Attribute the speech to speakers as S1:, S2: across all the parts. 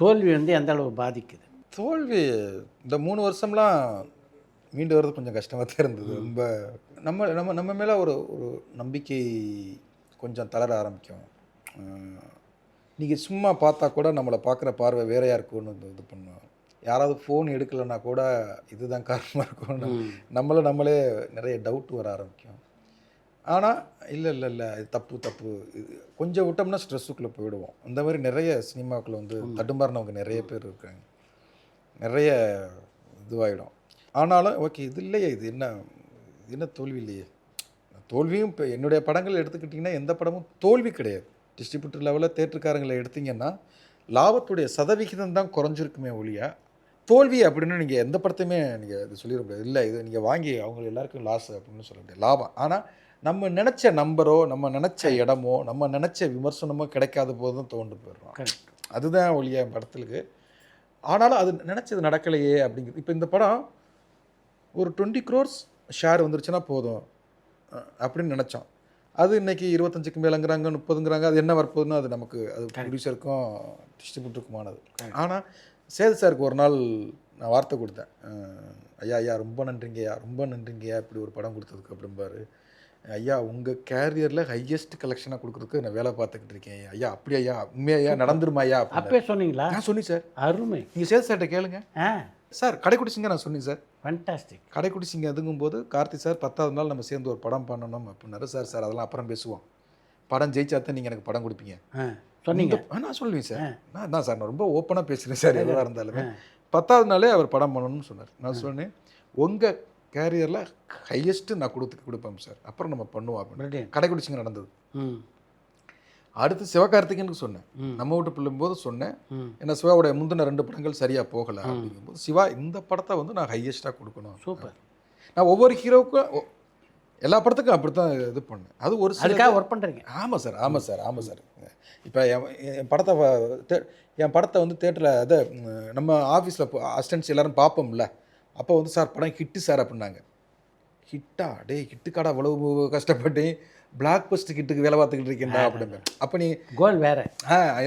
S1: தோல்வி வந்து எந்த அளவு பாதிக்குது?
S2: தோல்வி இந்த 3 வருஷம்லாம் மீண்டு வர்றது கொஞ்சம் கஷ்டமாக தான் இருந்தது. ரொம்ப நம்ம நம்ம நம்ம மேலே ஒரு ஒரு நம்பிக்கை கொஞ்சம் தளர ஆரம்பிக்கும். நீங்கள் சும்மா பார்த்தா கூட நம்மளை பார்க்குற பார்வை வேறையாக இருக்கும்னு இது பண்ணும். யாராவது ஃபோன் எடுக்கலைன்னா கூட இதுதான் காரணமாக இருக்கும்னு நம்மளே நிறைய டவுட் வர ஆரம்பிக்கும். ஆனால் இல்லை இது தப்பு இது கொஞ்சம் விட்டோம்னா ஸ்ட்ரெஸ்ஸுக்குள்ளே போயிடுவோம். இந்த மாதிரி நிறைய சினிமாக்குள்ளே வந்து தடுமாறினவங்க நிறைய பேர் இருக்காங்க. நிறைய இதுவாகிடும். ஆனாலும் ஓகே இது இல்லையே, இது என்ன தோல்வி இல்லையே. தோல்வியும் இப்போ என்னுடைய படங்கள் எடுத்துக்கிட்டிங்கன்னா எந்த படமும் தோல்வி கிடையாது. டிஸ்ட்ரிபியூட்டர் லெவலில் தேட்டருக்காரங்களை எடுத்திங்கன்னா லாபத்துடைய சதவிகிதம் தான் குறைஞ்சிருக்குமே ஒழிய தோல்வி அப்படின்னு நீங்கள் எந்த படத்தையுமே நீங்கள் இது சொல்லிட முடியாது. இல்லை இது நீங்கள் வாங்கி அவங்க எல்லாருக்கும் லாஸ் அப்படின்னு சொல்ல முடியாது, லாபம். ஆனால் நம்ம நினச்ச நம்பரோ நம்ம நினச்ச இடமோ நம்ம நினச்ச விமர்சனமோ கிடைக்காத போது தான் தோண்டு போயிடுறோம். அதுதான் ஒழிய படத்துக்கு. ஆனாலும் அது நினச்சது நடக்கலையே அப்படிங்கிறது. இப்போ இந்த படம் ஒரு 20 crores ஷேர் வந்துருச்சுன்னா போதும் அப்படின்னு நினச்சோம். அது இன்றைக்கி 25க்கு மேலேங்கிறாங்க, 30ங்கிறாங்க. அது என்ன வரப்போகுதுன்னு அது நமக்கு அது ப்ரொடியூசருக்கும் டிஸ்ட்ரிபியூட்டருக்குமானது. ஆனால் சேது சாருக்கு ஒரு நாள் நான் வார்த்தை கொடுத்தேன். ஐயா ரொம்ப நன்றிங்கய்யா இப்படி ஒரு படம் கொடுத்ததுக்கு அப்படிம்பாரு. ஐயா உங்கள் கேரியரில் ஹையஸ்ட் கலெக்ஷனாக கொடுக்குறதுக்கு நான் வேலை பார்த்துக்கிட்டு இருக்கேன் ஐயா. அப்படி ஐயா உண்மையா நடந்துருமா ஐயா?
S1: அப்பே சொன்னீங்களா?
S2: நான் சொன்னேன் சார்.
S1: அருமை.
S2: நீங்கள் சேது சார்கிட்ட கேளுங்க சார். கடைக்குடி சிங்க நான் சொன்னேன் சார்.
S1: ஃபண்டாஸ்டிக்.
S2: கடைக்குடி சிங்க எதுங்கும்போது கார்த்தி சார் 10வது நாள் நம்ம சேர்ந்து ஒரு படம் பண்ணணும் அப்படின்னாரு. சார் அதெல்லாம் அப்புறம் பேசுவோம், படம் ஜெயிச்சா தான் நீங்கள் எனக்கு படம் கொடுப்பீங்க
S1: சொன்னீங்க.
S2: நான் சொல்லுவேன் சார். நான் சார் நான் ரொம்ப ஓப்பனாக பேசுகிறேன் சார். எதுவாக இருந்தாலுமே 10வது நாளே அவர் படம் பண்ணணும்னு சொன்னார். நான் சொன்னேன் உங்கள் கேரியரில் ஹையஸ்ட்டு நான் கொடுப்பேன் சார், அப்புறம் நம்ம பண்ணுவோம் அப்படின்னு. கடைக்குடி சிங்க நடந்தது. அடுத்து சிவகார்த்திகனுக்கு சொன்னேன், நம்ம வீட்டு பிள்ளைம்போது சொன்னேன். ஏன்னா சிவாவுடைய முந்தின 2 படங்கள் சரியாக போகலை அப்படிங்கும்போது சிவா இந்த படத்தை வந்து நான் ஹையஸ்ட்டாக கொடுக்கணும்.
S1: சூப்பர்.
S2: நான் ஒவ்வொரு ஹீரோவுக்கும் எல்லா படத்துக்கும் அப்படி தான் இது பண்ணேன். அது ஒரு
S1: அதுக்காக ஒர்க் பண்ணுறீங்க?
S2: ஆமாம் சார். இப்போ என் படத்தை வந்து தேட்டரில் அதை நம்ம ஆஃபீஸில் அசிஸ்டன்ட்ஸ் எல்லோரும் பார்ப்போம்ல, அப்போ வந்து சார் படம் ஹிட்டு சார் அப்படின்னாங்க. ஹிட்டா? ஹிட்டுக்காடா அவ்வளவு கஷ்டப்பட்டு பிளாக் பஸ்ட் ஹிட்டுக்கு வேலை பார்த்துக்கிட்டு இருக்கேன்டா அப்படிங்க. அப்போ நீ
S1: கோல் வேறு,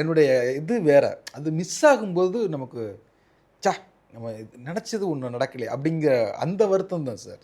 S2: என்னுடைய இது வேறு. அது மிஸ் ஆகும்போது நமக்கு நம்ம நினச்சது ஒன்று நடக்கலையே அப்படிங்கிற அந்த வருத்தம் தான் சார்.